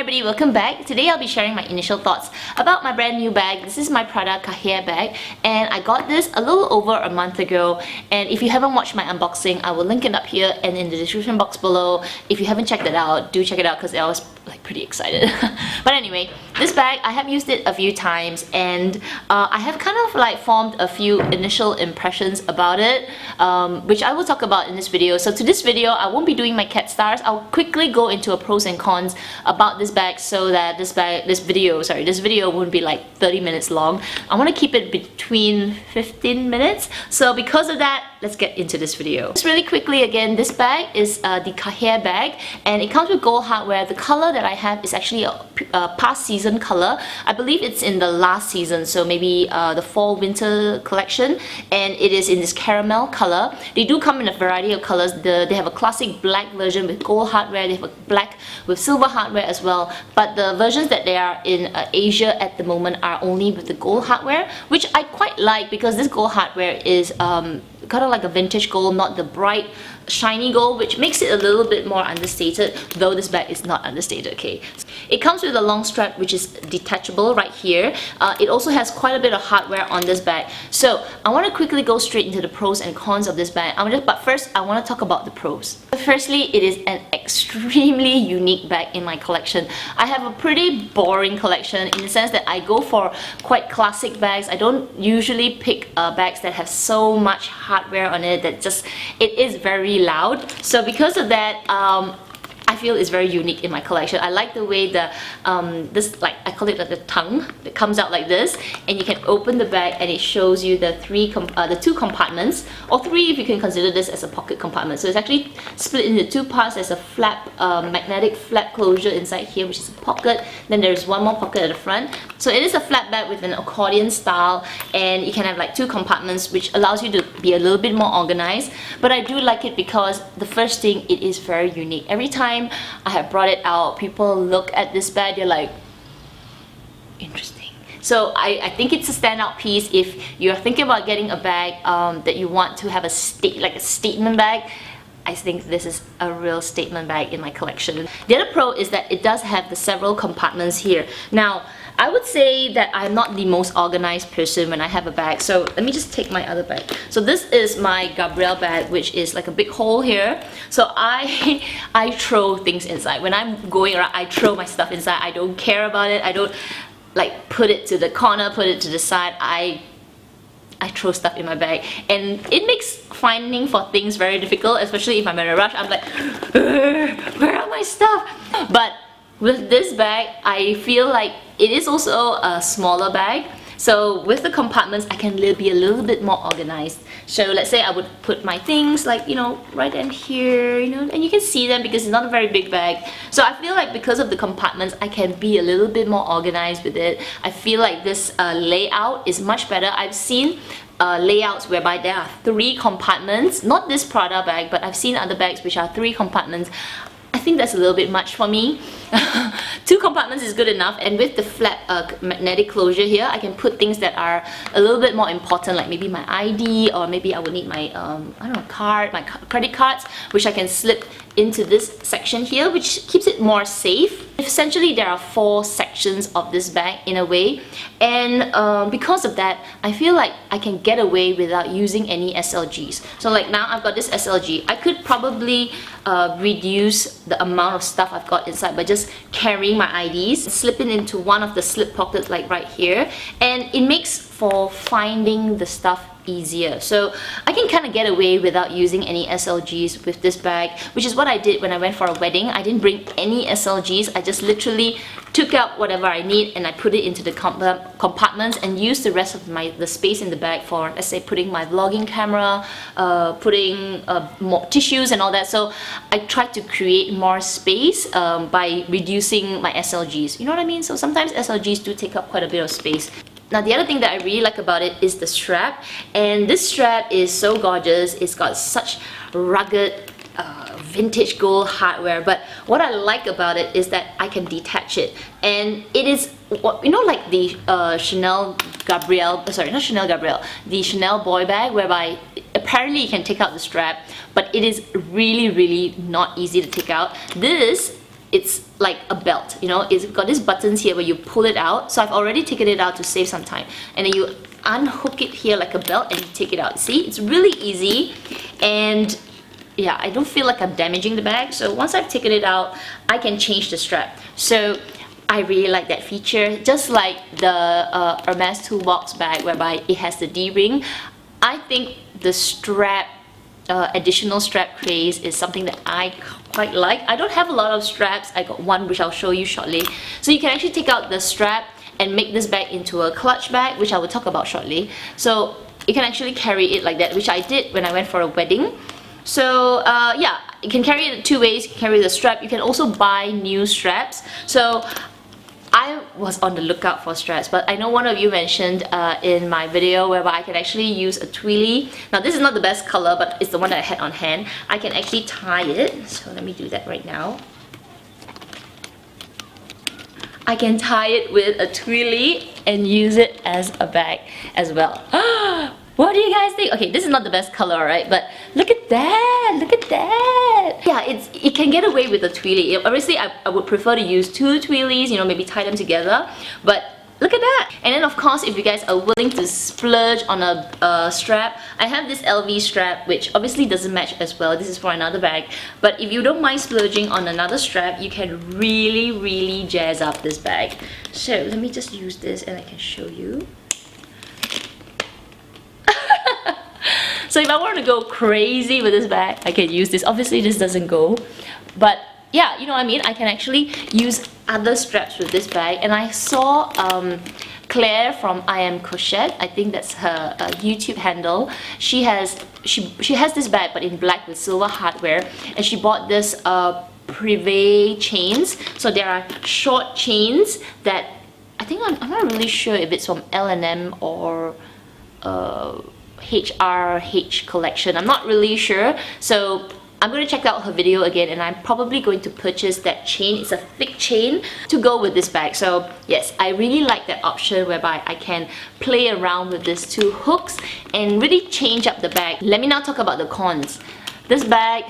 everybody, welcome back. Today I'll be sharing my initial thoughts about my brand new bag. This is my Prada Cahier bag and I got this a little over a month ago, and if you haven't watched my unboxing, I will link it up here and in the description box below. If you haven't checked it out, do check it out because I was like pretty excited. But anyway, this bag, I have used it a few times and I have kind of like formed a few initial impressions about it, which I will talk about in this video. So to this video, I won't be doing my cat stars. I'll quickly go into a pros and cons about this bag so that this video won't be like 30 minutes long. I want to keep it between 15 minutes. So because of that, let's get into this video. Just really quickly again, this bag is the Cahier bag and it comes with gold hardware. The color that I have is actually a past season color. I believe it's in the last season, so maybe the fall winter collection, and it is in this caramel color. They do come in a variety of colors. They have a classic black version with gold hardware. They have a black with silver hardware as well, but the versions that they are in Asia at the moment are only with the gold hardware, which I quite like because this gold hardware is kind of like a vintage gold, not the bright shiny gold, which makes it a little bit more understated, though this bag is not understated, okay? It comes with a long strap which is detachable right here. It also has quite a bit of hardware on this bag. So I want to quickly go straight into the pros and cons of this bag. But first I want to talk about the pros. Firstly, it is an extremely unique bag in my collection. I have a pretty boring collection in the sense that I go for quite classic bags. I don't usually pick bags that have so much hardware on it that it is very loud. So because of that, I feel it's very unique in my collection. I like the way this, like, I call it like the tongue that comes out like this, and you can open the bag and it shows you the two compartments, or three if you can consider this as a pocket compartment. So it's actually split into two parts. There's a flap, magnetic flap closure inside here, which is a pocket. Then there's one more pocket at the front. So it is a flat bag with an accordion style, and you can have like two compartments, which allows you to be a little bit more organized. But I do like it because the first thing, it is very unique. Every time I have brought it out, people look at this bag, they're like, interesting. So I think it's a standout piece if you're thinking about getting a bag that you want to have a statement bag. I think this is a real statement bag in my collection. The other pro is that it does have the several compartments here. Now, I would say that I'm not the most organized person when I have a bag, so let me just take my other bag. So this is my Gabrielle bag, which is like a big hole here. So I throw things inside. When I'm going around, I throw my stuff inside. I don't care about it. I don't like put it to the corner, put it to the side. I throw stuff in my bag, and it makes finding for things very difficult, especially if I'm in a rush. I'm like, where are my stuff? But with this bag, I feel like it is also a smaller bag. So with the compartments, I can be a little bit more organized. So let's say I would put my things like, you know, right in here, you know, and you can see them because it's not a very big bag. So I feel like because of the compartments, I can be a little bit more organized with it. I feel like this layout is much better. I've seen layouts whereby there are 3 compartments, not this Prada bag, but I've seen other bags which are 3 compartments. I think that's a little bit much for me. 2 compartments is good enough, and with the flat magnetic closure here, I can put things that are a little bit more important, like maybe my ID, or maybe I would need my I don't know, my credit cards, which I can slip into this section here, which keeps it more safe. Essentially, there are 4 sections of this bag in a way, and because of that, I feel like I can get away without using any SLGs. So like now I've got this SLG. I could probably reduce the amount of stuff I've got inside by just carrying my IDs, slipping into one of the slip pockets like right here, and it makes for finding the stuff easier. So I can kind of get away without using any SLGs with this bag, which is what I did when I went for a wedding. I didn't bring any SLGs. I just literally took out whatever I need and I put it into the compartments and used the rest of the space in the bag for, let's say, putting my vlogging camera, putting more tissues and all that. So I tried to create more space by reducing my SLGs. You know what I mean? So sometimes SLGs do take up quite a bit of space. Now the other thing that I really like about it is the strap, and this strap is so gorgeous. It's got such rugged vintage gold hardware, but what I like about it is that I can detach it, and it is, you know, like the Chanel Gabrielle, sorry, not Chanel Gabrielle, the Chanel boy bag, whereby apparently you can take out the strap, but it is really not easy to take out. This, it's like a belt, you know, it's got these buttons here where you pull it out. So I've already taken it out to save some time, and then you unhook it here like a belt and you take it out. See, it's really easy, and yeah, I don't feel like I'm damaging the bag. So once I've taken it out, I can change the strap. So I really like that feature, just like the Hermes toolbox bag whereby it has the D-ring. I think the strap, additional strap craze is something that I quite like. I don't have a lot of straps. I got one which I'll show you shortly. So you can actually take out the strap and make this bag into a clutch bag, which I will talk about shortly. So you can actually carry it like that, which I did when I went for a wedding. So yeah, you can carry it two ways. You can carry the strap. You can also buy new straps. So I was on the lookout for straps, but I know one of you mentioned in my video whereby I can actually use a twilly. Now this is not the best color, but it's the one that I had on hand. I can actually tie it, so let me do that right now. I can tie it with a twilly and use it as a bag as well. What do you guys think? Okay, this is not the best color, right? But look at that! Look at that! Yeah, it can get away with a twilly. Obviously, I would prefer to use two twillies, you know, maybe tie them together. But look at that! And then of course, if you guys are willing to splurge on a strap, I have this LV strap, which obviously doesn't match as well. This is for another bag. But if you don't mind splurging on another strap, you can really, really jazz up this bag. So let me just use this and I can show you. So if I want to go crazy with this bag, I can use this. Obviously this doesn't go, but yeah, you know what I mean? I can actually use other straps with this bag. And I saw Claire from I Am Cochette, I think that's her YouTube handle. She has this bag but in black with silver hardware, and she bought this privé chains. So there are short chains that I think I'm not really sure if it's from L&M or HRH collection. I'm not really sure, so I'm going to check out her video again, and I'm probably going to purchase that chain. It's a thick chain to go with this bag. So yes, I really like that option whereby I can play around with these two hooks and really change up the bag. Let me now talk about the cons. This bag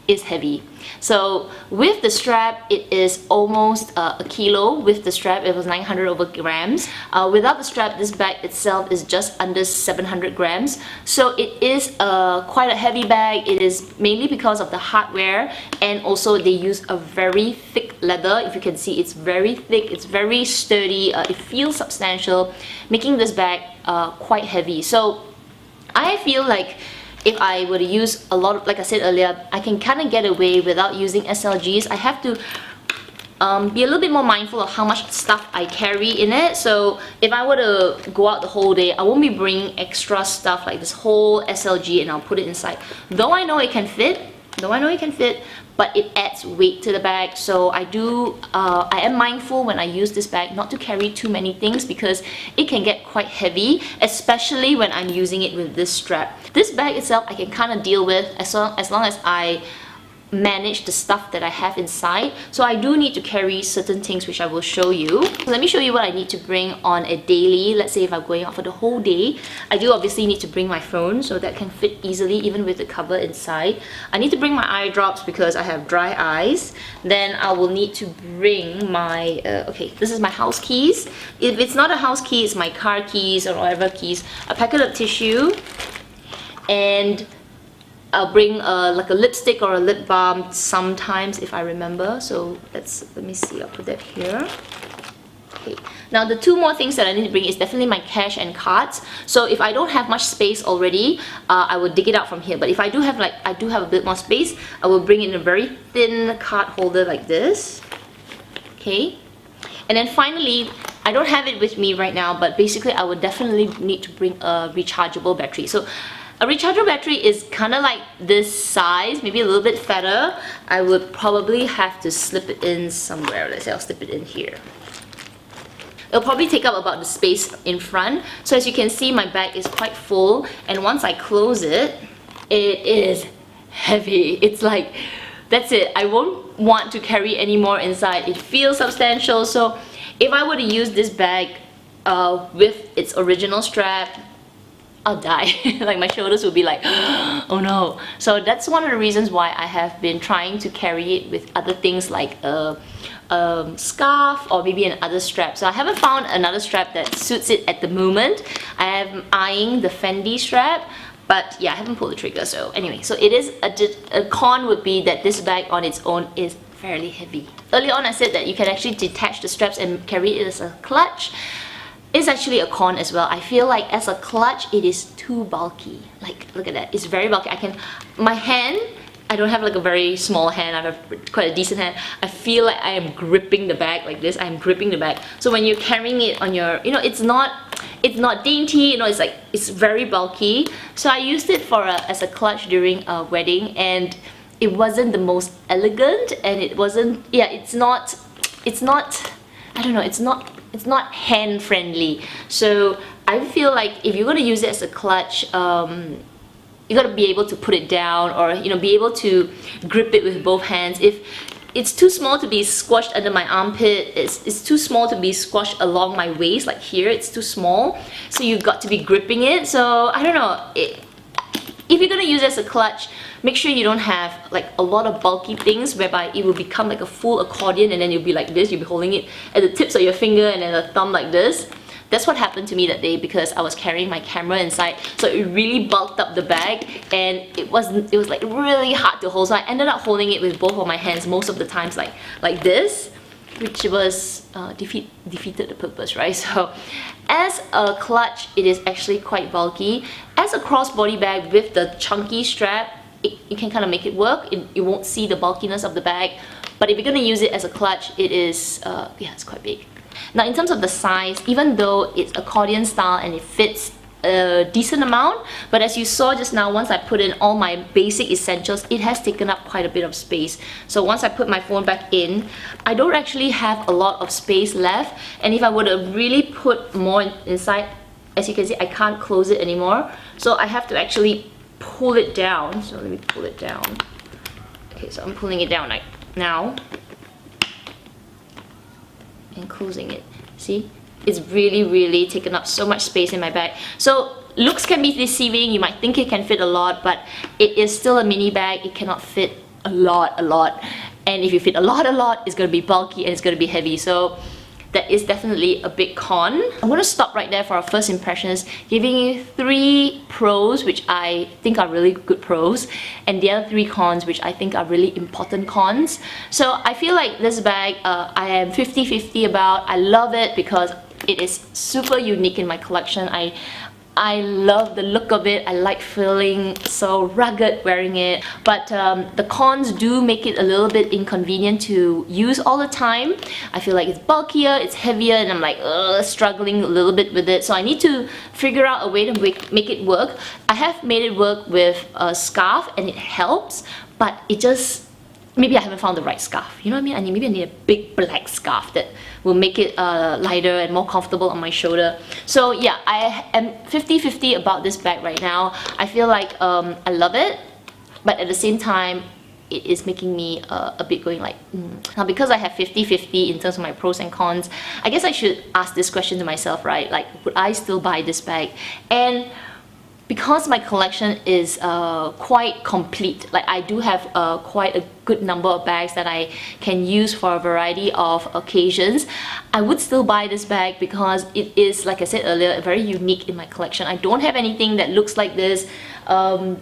is heavy. So with the strap, it is almost a kilo. With the strap, it was 900 over grams. Without the strap, this bag itself is just under 700 grams. So it is quite a heavy bag. It is mainly because of the hardware, and also they use a very thick leather. If you can see, it's very thick, it's very sturdy, it feels substantial, making this bag quite heavy. So I feel like if I were to use a lot of, like I said earlier, I can kind of get away without using SLGs. I have to be a little bit more mindful of how much stuff I carry in it. So if I were to go out the whole day, I won't be bringing extra stuff like this whole SLG and I'll put it inside. Though I know it can fit, but it adds weight to the bag. So I am mindful when I use this bag not to carry too many things because it can get quite heavy, especially when I'm using it with this strap. This bag itself I can kind of deal with as long as I manage the stuff that I have inside. So I do need to carry certain things which I will show you. So let me show you what I need to bring on a daily. Let's say if I'm going out for the whole day, I do obviously need to bring my phone, so that can fit easily even with the cover inside. I need to bring my eye drops because I have dry eyes. Then I will need to bring my okay, this is my house keys. If it's not a house key, it's my car keys or whatever keys. A packet of tissue, and I'll bring like a lipstick or a lip balm sometimes if I remember. So let me see, I'll put that here. Okay. Now the two more things that I need to bring is definitely my cash and cards. So if I don't have much space already, I will dig it out from here. But if I do have a bit more space, I will bring in a very thin card holder like this. Okay. And then finally, I don't have it with me right now, but basically I would definitely need to bring a rechargeable battery. So a rechargeable battery is kind of like this size, maybe a little bit fatter. I would probably have to slip it in somewhere. Let's say I'll slip it in here. It'll probably take up about the space in front. So as you can see, my bag is quite full, and once I close it, it is heavy. It's like, that's it. I won't want to carry any more inside. It feels substantial. So if I were to use this bag with its original strap, I'll die. Like my shoulders will be like, oh no. So that's one of the reasons why I have been trying to carry it with other things like a scarf or maybe another strap. So I haven't found another strap that suits it at the moment. I am eyeing the Fendi strap, but yeah, I haven't pulled the trigger. So anyway, so it is a con would be that this bag on its own is fairly heavy. Earlier on I said that you can actually detach the straps and carry it as a clutch. It's actually a con as well. I feel like as a clutch, it is too bulky. Like, look at that. It's very bulky. My hand, I don't have like a very small hand. I have quite a decent hand. I feel like I am gripping the bag like this. I am gripping the bag. So when you're carrying it on your, you know, it's not dainty. You know, it's very bulky. So I used it as a clutch during a wedding, and it wasn't the most elegant, and it wasn't. Yeah, it's not. I don't know. It's not hand friendly. So I feel like if you're gonna use it as a clutch, you gotta be able to put it down, or you know, be able to grip it with both hands. If it's too small to be squashed under my armpit, it's too small to be squashed along my waist, like here, it's too small. So you've got to be gripping it. So I don't know. If you're gonna use it as a clutch, make sure you don't have like a lot of bulky things whereby it will become like a full accordion, and then you'll be like this, you'll be holding it at the tips of your finger and then the thumb like this. That's what happened to me that day because I was carrying my camera inside, so it really bulked up the bag, and it was like really hard to hold. So I ended up holding it with both of my hands most of the times, like this, which was defeated the purpose, right? So as a clutch, it is actually quite bulky. As a crossbody bag with the chunky strap, you can kind of make it work. You won't see the bulkiness of the bag. But if you're going to use it as a clutch, it is, yeah, it's quite big. Now in terms of the size, even though it's accordion style and it fits a decent amount, but as you saw just now, once I put in all my basic essentials, it has taken up quite a bit of space. So once I put my phone back in, I don't actually have a lot of space left, and if I were to really put more inside, as you can see, I can't close it anymore. So I have to actually pull it down. So let me pull it down. Okay, so I'm pulling it down like now and closing it. See? It's really taken up so much space in my bag. So looks can be deceiving. You might think it can fit a lot, but it is still a mini bag. It cannot fit a lot. And if you fit a lot, it's gonna be bulky and it's gonna be heavy. So that is definitely a big con. I'm gonna stop right there for our first impressions, giving you 3 pros which I think are really good pros, and the other 3 cons which I think are really important cons. So I feel like this bag, I am 50-50 about. I love it because it is super unique in my collection. I love the look of it. I like feeling so rugged wearing it, but the cons do make it a little bit inconvenient to use all the time. I feel like it's bulkier, it's heavier, and I'm like struggling a little bit with it. So I need to figure out a way to make it work. I have made it work with a scarf and it helps, but it just, maybe I haven't found the right scarf. You know what I mean? Maybe I need a big black scarf that will make it lighter and more comfortable on my shoulder. So yeah, I am 50-50 about this bag right now. I feel like I love it, but at the same time, it is making me a bit going like, Now because I have 50-50 in terms of my pros and cons, I guess I should ask this question to myself, right? Like, would I still buy this bag? And because my collection is quite complete, like I do have quite a good number of bags that I can use for a variety of occasions, I would still buy this bag because it is, like I said earlier, very unique in my collection. I don't have anything that looks like this.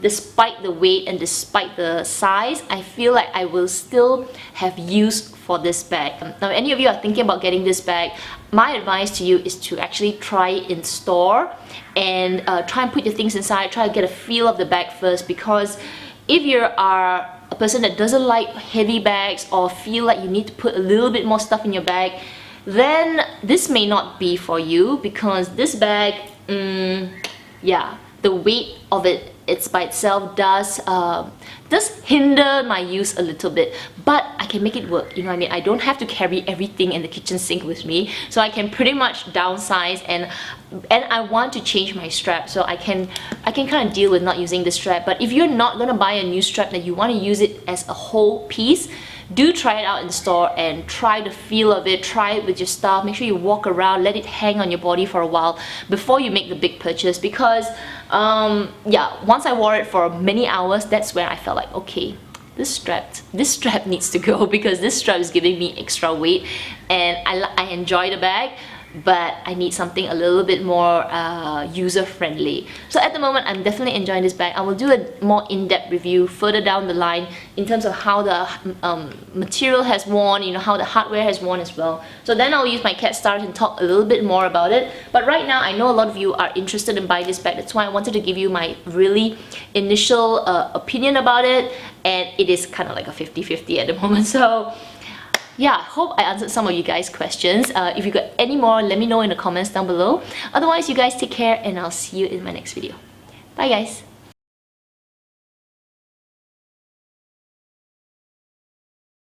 Despite the weight and despite the size, I feel like I will still have use for this bag. Now, if any of you are thinking about getting this bag, my advice to you is to actually try it in store and try and put your things inside, try to get a feel of the bag first, because if you are a person that doesn't like heavy bags or feel like you need to put a little bit more stuff in your bag, then this may not be for you, because this bag, yeah, the weight of it, by itself does hinder my use a little bit, but I can make it work. You know what I mean? I don't have to carry everything in the kitchen sink with me, so I can pretty much downsize, and I want to change my strap, so I can kind of deal with not using the strap. But if you're not gonna buy a new strap, that you want to use it as a whole piece, do try it out in store and try the feel of it, try it with your stuff, make sure you walk around, let it hang on your body for a while before you make the big purchase, because yeah, once I wore it for many hours, that's when I felt like, okay, this strap needs to go, because this strap is giving me extra weight, and I enjoy the bag, but I need something a little bit more user-friendly. So at the moment, I'm definitely enjoying this bag. I will do a more in-depth review further down the line in terms of how the material has worn, you know, how the hardware has worn as well. So then I'll use my cat stars and talk a little bit more about it. But right now, I know a lot of you are interested in buying this bag. That's why I wanted to give you my really initial opinion about it, and it is kind of like a 50-50 at the moment. So yeah, hope I answered some of you guys' questions. If you got any more, let me know in the comments down below. Otherwise, you guys take care, and I'll see you in my next video. Bye guys!